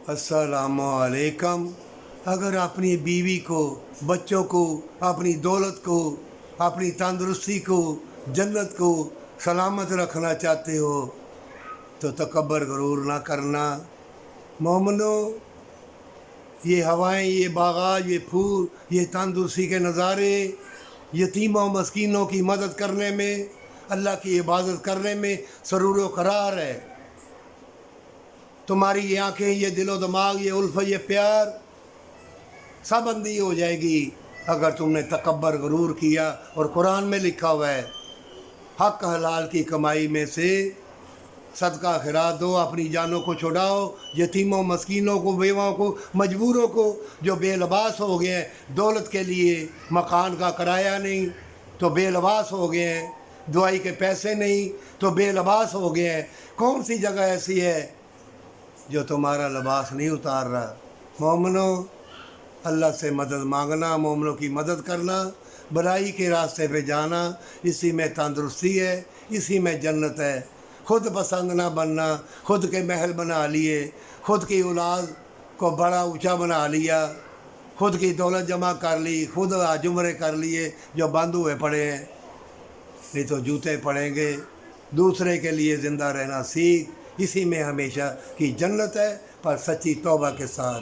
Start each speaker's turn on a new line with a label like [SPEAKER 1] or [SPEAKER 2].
[SPEAKER 1] अस्सलामु अलैकुम। अगर अपनी बीवी को, बच्चों को, अपनी दौलत को, अपनी तंदुरुस्ती को, जन्नत को सलामत रखना चाहते हो तो तकब्बर गरूर ना करना। मोमिनो, ये हवाएं, ये बागात, ये फूल, ये तंदुरुस्ती के नज़ारे, यतीमों मस्कीनों की मदद करने में, अल्लाह की इबादत करने में सरूर व करार है। तुम्हारी ये आँखें, ये दिलो दिमाग, ये उल्फत, ये प्यार सब अंधी हो जाएगी अगर तुमने तकब्बर गरूर किया। और कुरान में लिखा हुआ है, हक हलाल की कमाई में से सदका खिरात दो, अपनी जानों को छुड़ाओ, यतीमों मस्कीनों को, बेवाओं को, मजबूरों को जो बेलबास हो गए हैं, दौलत के लिए मकान का किराया नहीं तो बेलबास हो गए हैं, दवाई के पैसे नहीं तो बेलबास हो गए हैं। कौन सी जगह ऐसी है जो तुम्हारा लिबास नहीं उतार रहा? मोमिनो, अल्लाह से मदद मांगना, मोमिनों की मदद करना, भलाई के रास्ते पे जाना, इसी में तंदुरुस्ती है, इसी में जन्नत है। खुद पसंद ना बनना, खुद के महल बना लिए, खुद की औलाद को बड़ा ऊंचा बना लिया, खुद की दौलत जमा कर ली, खुद जुमरे कर लिए जो बंद हुए पड़े हैं, नहीं तो जूते पड़ेंगे। दूसरे के लिए ज़िंदा रहना सीख, इसी में हमेशा की जन्नत है, पर सच्ची तौबा के साथ।